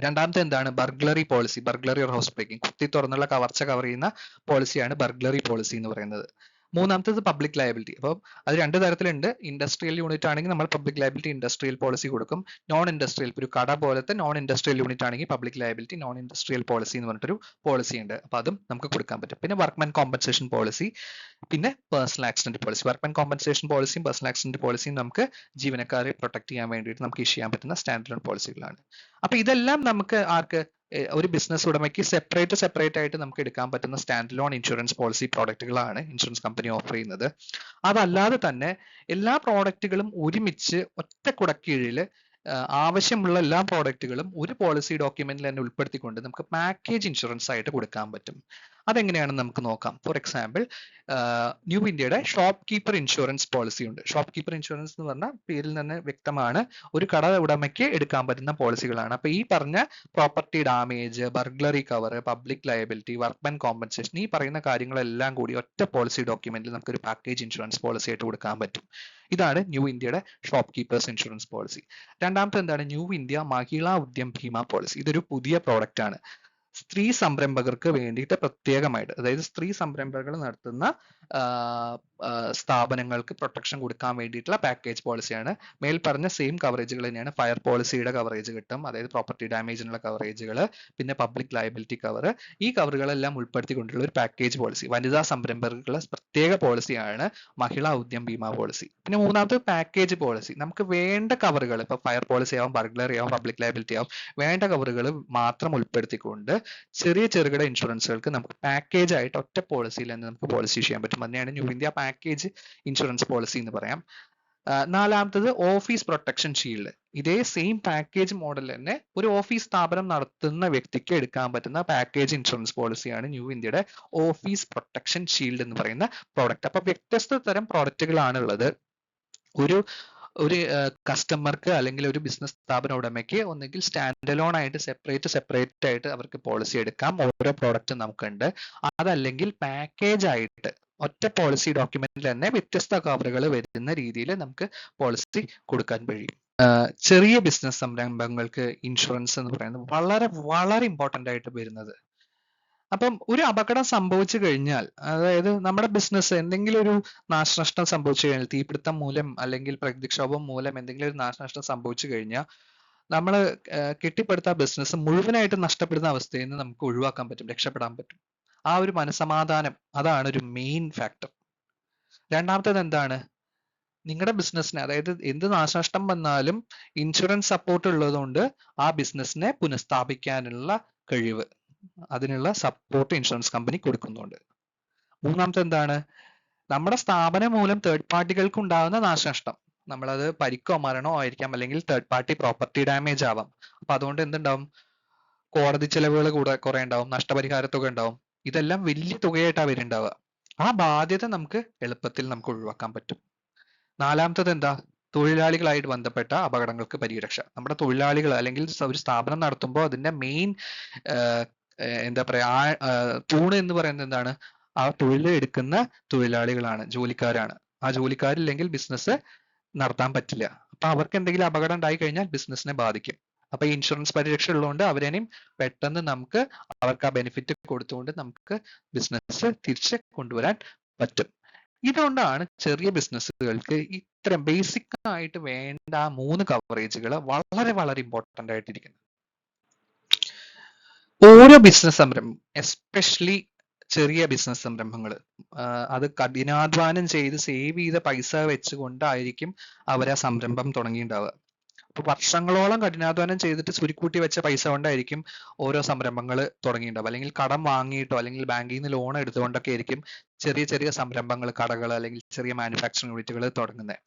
രണ്ടാമത്തെ എന്താണ് burglary policy, burglary or house breaking, കുത്തി തുറന്നുള്ള കവർച്ച കവർ ചെയ്യുന്ന പോളിസിയാണ് ബർഗ്ലറി പോളിസി എന്ന് പറയുന്നത്. മൂന്നാമത്തേത് പബ്ലിക് ലയബിലിറ്റി. അപ്പം അത് രണ്ട് തരത്തിലുണ്ട്. ഇൻഡസ്ട്രിയൽ യൂണിറ്റ് ആണെങ്കിൽ നമ്മൾ പബ്ലിക് ലയബിലിറ്റി ഇൻഡസ്ട്രിയൽ പോളിസി കൊടുക്കും. നോൺ ഇൻഡസ്ട്രിയൽ ഒരു കട പോലത്തെ നോൺ ഇൻഡസ്ട്രിയൽ യൂണിറ്റ് ആണെങ്കിൽ public liability non industrial policy എന്ന് പറഞ്ഞിട്ടൊരു പോളിസി ഉണ്ട്. അപ്പൊ അതും നമുക്ക് കൊടുക്കാൻ പറ്റും. പിന്നെ വർക്ക്മെൻ കോമ്പൻസേഷൻ പോളിസി, പിന്നെ personal accident policy. Workmen compensation പോളിസിയും പേഴ്സണൽ ആക്സിഡന്റ് പോളിസിയും നമുക്ക് ജീവനക്കാരെ പ്രൊട്ടക്ട് ചെയ്യാൻ വേണ്ടിയിട്ട് നമുക്ക് ഇഷ്യൂ ചെയ്യാൻ പറ്റുന്ന സ്റ്റാൻഡേർഡ് പോളിസികളാണ്. അപ്പൊ ഇതെല്ലാം നമുക്ക് ആർക്ക് ഒരു ബിസിനസ് ഉടമയ്ക്ക് സെപ്പറേറ്റ് ആയിട്ട് നമുക്ക് എടുക്കാൻ പറ്റുന്ന സ്റ്റാൻഡ് ലോൺ ഇൻഷുറൻസ് പോളിസി പ്രോഡക്റ്റുകളാണ് ഇൻഷുറൻസ് കമ്പനി ഓഫർ ചെയ്യുന്നത്. അതല്ലാതെ തന്നെ എല്ലാ പ്രോഡക്റ്റുകളും ഒരുമിച്ച് ഒറ്റ കുടക്കീഴിൽ ആവശ്യമുള്ള എല്ലാ പ്രോഡക്റ്റുകളും ഒരു പോളിസി ഡോക്യുമെന്റിൽ തന്നെ ഉൾപ്പെടുത്തിക്കൊണ്ട് നമുക്ക് പാക്കേജ് ഇൻഷുറൻസ് ആയിട്ട് കൊടുക്കാൻ പറ്റും. അതെങ്ങനെയാണെന്ന് നമുക്ക് നോക്കാം. ഫോർ എക്സാമ്പിൾ ന്യൂ ഇന്ത്യയുടെ ഷോപ്പ് കീപ്പർ ഇൻഷുറൻസ് പോളിസി ഉണ്ട്. ഷോപ്പ് കീപ്പർ ഇൻഷുറൻസ് എന്ന് പറഞ്ഞാൽ പേരിൽ തന്നെ വ്യക്തമാണ്, ഒരു കട ഉടമയ്ക്ക് എടുക്കാൻ പറ്റുന്ന പോളിസികളാണ്. അപ്പൊ ഈ പറഞ്ഞ property damage, burglary cover, public liability, workmen compensation, ഈ പറയുന്ന കാര്യങ്ങളെല്ലാം കൂടി ഒറ്റ പോളിസി ഡോക്യുമെന്റിൽ നമുക്ക് ഒരു പാക്കേജ് ഇൻഷുറൻസ് പോളിസി ആയിട്ട് കൊടുക്കാൻ പറ്റും. ഇതാണ് ന്യൂ ഇന്ത്യയുടെ ഷോപ്പ് കീപ്പേഴ്സ് ഇൻഷുറൻസ് പോളിസി. രണ്ടാമത്തെ എന്താണ് ന്യൂ ഇന്ത്യ മഹിളാ ഉദ്യം ഭീമ പോളിസി. ഇതൊരു പുതിയ പ്രോഡക്റ്റ് ആണ്. സ്ത്രീ സംരംഭകർക്ക് വേണ്ടിയിട്ട് പ്രത്യേകമായിട്ട്, അതായത് സ്ത്രീ സംരംഭകർ നടത്തുന്ന സ്ഥാപനങ്ങൾക്ക് പ്രൊട്ടക്ഷൻ കൊടുക്കാൻ വേണ്ടിയിട്ടുള്ള പാക്കേജ് പോളിസിയാണ്. മേൽ പറഞ്ഞ സെയിം കവറേജുകൾ തന്നെയാണ്. ഫയർ പോളിസിയുടെ കവറേജ് കിട്ടും, അതായത് പ്രോപ്പർട്ടി ഡാമേജിനുള്ള കവറേജുകൾ, പിന്നെ പബ്ലിക് ലയബിലിറ്റി കവർ, ഈ കവറുകളെല്ലാം ഉൾപ്പെടുത്തിക്കൊണ്ടുള്ള ഒരു പാക്കേജ് പോളിസി. വനിതാ സംരംഭകർക്കുള്ള പ്രത്യേക പോളിസിയാണ് മഹിളാ ഉദ്യം ഭീമ പോളിസി. പിന്നെ മൂന്നാമത്തെ പാക്കേജ് പോളിസി. നമുക്ക് വേണ്ട കവറുകൾ, ഇപ്പൊ ഫയർ പോളിസി ആവും, ബർഗ്ലറി ആവും, പബ്ലിക് ലയബിലിറ്റി ആവും, വേണ്ട കവറുകൾ മാത്രം ഉൾപ്പെടുത്തിക്കൊണ്ട് ചെറുകിട ഇൻഷുറൻസുകൾക്ക് നമുക്ക് പാക്കേജ് ആയിട്ട് ഒറ്റ പോളിസിയിൽ തന്നെ നമുക്ക് പോളിസി ചെയ്യാൻ പറ്റും. അതിനെയാണ് new India package insurance policy എന്ന് പറയാം. നാലാമത്തത് ഓഫീസ് പ്രൊട്ടക്ഷൻ ഷീൽഡ്. ഇതേ സെയിം പാക്കേജ് മോഡൽ തന്നെ ഒരു ഓഫീസ് സ്ഥാപനം നടത്തുന്ന വ്യക്തിക്ക് എടുക്കാൻ പറ്റുന്ന പാക്കേജ് ഇൻഷുറൻസ് പോളിസിയാണ് ന്യൂ ഇന്ത്യയുടെ ഓഫീസ് പ്രൊട്ടക്ഷൻ ഷീൽഡ് എന്ന് പറയുന്ന പ്രോഡക്റ്റ്. അപ്പൊ വ്യത്യസ്ത തരം പ്രോഡക്റ്റുകളാണ് ഉള്ളത്. ഒരു കസ്റ്റമർക്ക് അല്ലെങ്കിൽ ഒരു ബിസിനസ് സ്ഥാപന ഉടമയ്ക്ക് ഒന്നെങ്കിൽ സ്റ്റാൻഡ് അലോൺ ആയിട്ട് സെപ്പറേറ്റ് ആയിട്ട് അവർക്ക് പോളിസി എടുക്കാം, ഓരോ പ്രോഡക്റ്റും നമുക്കുണ്ട്. അതല്ലെങ്കിൽ പാക്കേജ് ആയിട്ട് ഒറ്റ പോളിസി ഡോക്യുമെന്റിൽ തന്നെ വ്യത്യസ്ത കവറുകൾ വരുന്ന രീതിയിൽ നമുക്ക് പോളിസി കൊടുക്കാൻ കഴിയും. ചെറിയ ബിസിനസ് സംരംഭങ്ങൾക്ക് ഇൻഷുറൻസ് എന്ന് പറയുന്നത് വളരെ വളരെ ഇമ്പോർട്ടന്റ് ആയിട്ട് വരുന്നത്. അപ്പം ഒരു അപകടം സംഭവിച്ചു കഴിഞ്ഞാൽ, അതായത് നമ്മുടെ ബിസിനസ് എന്തെങ്കിലും ഒരു നാശനഷ്ടം സംഭവിച്ചു കഴിഞ്ഞാൽ, തീപിടുത്തം മൂലം അല്ലെങ്കിൽ പ്രകൃതിക്ഷോഭം മൂലം എന്തെങ്കിലും ഒരു നാശനഷ്ടം സംഭവിച്ചു കഴിഞ്ഞാൽ, നമ്മൾ കെട്ടിപ്പടുത്ത ബിസിനസ് മുഴുവനായിട്ട് നഷ്ടപ്പെടുന്ന അവസ്ഥയിൽ നിന്ന് നമുക്ക് ഒഴിവാക്കാൻ പറ്റും, രക്ഷപ്പെടാൻ പറ്റും. ആ ഒരു മനസമാധാനം, അതാണ് ഒരു മെയിൻ ഫാക്ടർ. രണ്ടാമത്തേത് എന്താണ്, നിങ്ങളുടെ ബിസിനസ്സിന്, അതായത് എന്ത് നാശനഷ്ടം വന്നാലും ഇൻഷുറൻസ് സപ്പോർട്ട് ഉള്ളതുകൊണ്ട് ആ ബിസിനസ്സിനെ പുനഃസ്ഥാപിക്കാനുള്ള കഴിവ്, അതിനുള്ള സപ്പോർട്ട് ഇൻഷുറൻസ് കമ്പനി കൊടുക്കുന്നുണ്ട്. മൂന്നാമത്തെ എന്താണ്, നമ്മുടെ സ്ഥാപനം മൂലം തേർഡ് പാർട്ടികൾക്ക് ഉണ്ടാകുന്ന നാശനഷ്ടം, നമ്മളത് പരിക്കോ മരണോ ആയിരിക്കാം, അല്ലെങ്കിൽ തേർഡ് പാർട്ടി പ്രോപ്പർട്ടി ഡാമേജ് ആവാം. അപ്പൊ അതുകൊണ്ട് എന്തുണ്ടാവും, കോടതി ചെലവുകൾ കുറെ ഉണ്ടാവും, നഷ്ടപരിഹാര തുക ഉണ്ടാവും. ഇതെല്ലാം വലിയ തുകയായിട്ടാണ് വരുന്നുണ്ടാവുക. ആ ബാധ്യത നമുക്ക് എളുപ്പത്തിൽ നമുക്ക് ഒഴിവാക്കാൻ പറ്റും. നാലാമത്തത് എന്താ, തൊഴിലാളികളായിട്ട് ബന്ധപ്പെട്ട അപകടങ്ങൾക്ക് പരിരക്ഷ. നമ്മുടെ തൊഴിലാളികൾ അല്ലെങ്കിൽ ഒരു സ്ഥാപനം നടത്തുമ്പോൾ അതിന്റെ മെയിൻ എന്താ പറയാ തൂണ് എന്ന് പറയുന്നത് എന്താണ്, ആ തൊഴിൽ എടുക്കുന്ന തൊഴിലാളികളാണ്, ജോലിക്കാരാണ്. ആ ജോലിക്കാരില്ലെങ്കിൽ ബിസിനസ് നടത്താൻ പറ്റില്ല. അപ്പൊ അവർക്ക് എന്തെങ്കിലും അപകടം ഉണ്ടായി കഴിഞ്ഞാൽ ബിസിനസിനെ ബാധിക്കും. അപ്പൊ ഈ ഇൻഷുറൻസ് പരിരക്ഷ ഉള്ളതുകൊണ്ട് അവരെയും പെട്ടെന്ന് നമുക്ക് അവർക്ക് ആ ബെനിഫിറ്റ് കൊടുത്തുകൊണ്ട് നമുക്ക് ബിസിനസ് തിരിച്ച് കൊണ്ടുവരാൻ പറ്റും. ഇതുകൊണ്ടാണ് ചെറിയ ബിസിനസ്സുകൾക്ക് ഇത്ര ബേസിക് ആയിട്ട് വേണ്ട ആ 3 കവറേജുകൾ വളരെ വളരെ ഇമ്പോർട്ടന്റ് ആയിട്ടിരിക്കുന്നത്. ഓരോ ബിസിനസ് സംരംഭം, എസ്പെഷ്യലി ചെറിയ ബിസിനസ് സംരംഭങ്ങൾ, അത് കഠിനാധ്വാനം ചെയ്ത് സേവ് ചെയ്ത പൈസ വെച്ചുകൊണ്ടായിരിക്കും അവർ ആ സംരംഭം തുടങ്ങിയിട്ടുണ്ടാവുക. അപ്പൊ വർഷങ്ങളോളം കഠിനാധ്വാനം ചെയ്തിട്ട് ചുരുക്കൂട്ടി വെച്ച പൈസ കൊണ്ടായിരിക്കും ഓരോ സംരംഭങ്ങൾ തുടങ്ങിയിട്ടുണ്ടാവുക. അല്ലെങ്കിൽ കടം വാങ്ങിയിട്ടോ അല്ലെങ്കിൽ ബാങ്കിൽ നിന്ന് ലോൺ എടുത്തുകൊണ്ടൊക്കെ ആയിരിക്കും ചെറിയ ചെറിയ സംരംഭങ്ങൾ, കടകൾ അല്ലെങ്കിൽ ചെറിയ മാനുഫാക്ചറിംഗ് യൂണിറ്റുകൾ തുടങ്ങുന്നത്.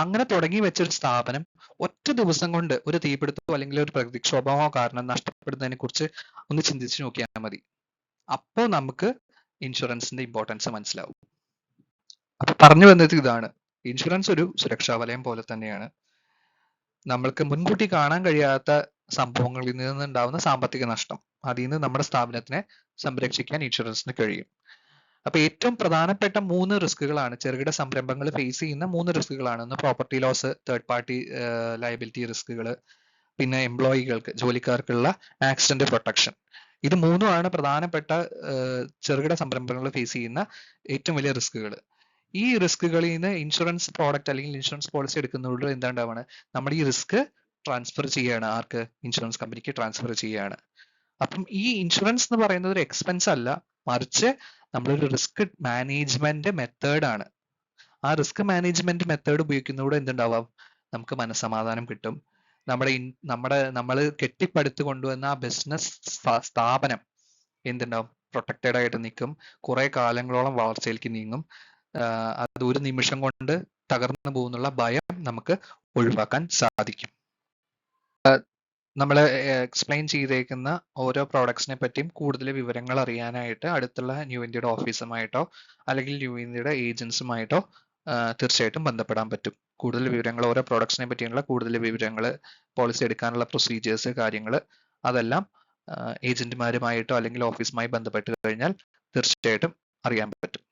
അങ്ങനെ തുടങ്ങി വെച്ചൊരു സ്ഥാപനം ഒറ്റ ദിവസം കൊണ്ട് ഒരു തീപിടുത്തമോ അല്ലെങ്കിൽ ഒരു പ്രകൃതിക്ഷോഭമോ കാരണം നഷ്ടപ്പെടുന്നതിനെ കുറിച്ച് ഒന്ന് ചിന്തിച്ചു നോക്കിയാൽ മതി. അപ്പോൾ നമുക്ക് ഇൻഷുറൻസിന്റെ ഇമ്പോർട്ടൻസ് മനസ്സിലാവും. അപ്പൊ പറഞ്ഞു വന്നത് ഇതാണ്, ഇൻഷുറൻസ് ഒരു സുരക്ഷാ വലയം പോലെ തന്നെയാണ്. നമ്മൾക്ക് മുൻകൂട്ടി കാണാൻ കഴിയാത്ത സംഭവങ്ങളിൽ നിന്നുണ്ടാവുന്ന സാമ്പത്തിക നഷ്ടം, അതിൽ നിന്ന് നമ്മുടെ സ്ഥാപനത്തിനെ സംരക്ഷിക്കാൻ ഇൻഷുറൻസിന് കഴിയും. അപ്പൊ ഏറ്റവും പ്രധാനപ്പെട്ട 3 റിസ്കുകളാണ് ചെറുകിട സംരംഭങ്ങൾ ഫേസ് ചെയ്യുന്ന 3 റിസ്കുകളാണ്. ഒന്ന് property loss, third party liability റിസ്കുകൾ, പിന്നെ എംപ്ലോയികൾക്ക്, ജോലിക്കാർക്കുള്ള ആക്സിഡന്റ് പ്രൊട്ടക്ഷൻ. ഇത് 3ആണ് പ്രധാനപ്പെട്ട ചെറുകിട സംരംഭങ്ങൾ ഫേസ് ചെയ്യുന്ന ഏറ്റവും വലിയ റിസ്കുകൾ. ഈ റിസ്കുകളിൽ നിന്ന് ഇൻഷുറൻസ് പ്രോഡക്റ്റ് അല്ലെങ്കിൽ ഇൻഷുറൻസ് പോളിസി എടുക്കുന്നതോട് എന്താണ്ടാവാണ്, നമ്മൾ ഈ റിസ്ക് ട്രാൻസ്ഫർ ചെയ്യാണ്, ആർക്ക്? ഇൻഷുറൻസ് കമ്പനിക്ക് ട്രാൻസ്ഫർ ചെയ്യാണ്. അപ്പം ഈ ഇൻഷുറൻസ് എന്ന് പറയുന്നത് ഒരു എക്സ്പെൻസ് അല്ല, മറിച്ച് നമ്മളൊരു റിസ്ക് മാനേജ്മെന്റ് മെത്തേഡ് ആണ്. ആ റിസ്ക് മാനേജ്മെന്റ് മെത്തേഡ് ഉപയോഗിക്കുന്നതോടെ എന്തുണ്ടാവാം, നമുക്ക് മനസ്സമാധാനം കിട്ടും. നമ്മൾ കെട്ടിപ്പടുത്ത് കൊണ്ടുവന്ന ആ ബിസിനസ് സ്ഥാപനം എന്തുണ്ടാവും, പ്രൊട്ടക്റ്റഡ് ആയിട്ട് നിൽക്കും, കുറെ കാലങ്ങളോളം വളർച്ചയിലേക്ക് നീങ്ങും. അത് ഒരു നിമിഷം കൊണ്ട് തകർന്നു പോകുന്നുള്ള ഭയം നമുക്ക് ഒഴിവാക്കാൻ സാധിക്കും. നമ്മൾ എക്സ്പ്ലെയിൻ ചെയ്തേക്കുന്ന ഓരോ പ്രോഡക്ട്സിനെ പറ്റിയും കൂടുതൽ വിവരങ്ങൾ അറിയാനായിട്ട് അടുത്തുള്ള ന്യൂ ഇന്ത്യയുടെ ഓഫീസുമായിട്ടോ അല്ലെങ്കിൽ ന്യൂ ഇന്ത്യയുടെ ഏജൻസുമായിട്ടോ തീർച്ചയായിട്ടും ബന്ധപ്പെടാൻ പറ്റും. കൂടുതൽ വിവരങ്ങൾ, ഓരോ പ്രോഡക്ട്സിനെ പറ്റിയുള്ള കൂടുതൽ വിവരങ്ങൾ, പോളിസി എടുക്കാനുള്ള പ്രൊസീജിയേഴ്സ്, കാര്യങ്ങൾ, അതെല്ലാം ഏജന്റുമാരുമായിട്ടോ അല്ലെങ്കിൽ ഓഫീസുമായി ബന്ധപ്പെട്ട് കഴിഞ്ഞാൽ തീർച്ചയായിട്ടും അറിയാൻ പറ്റും.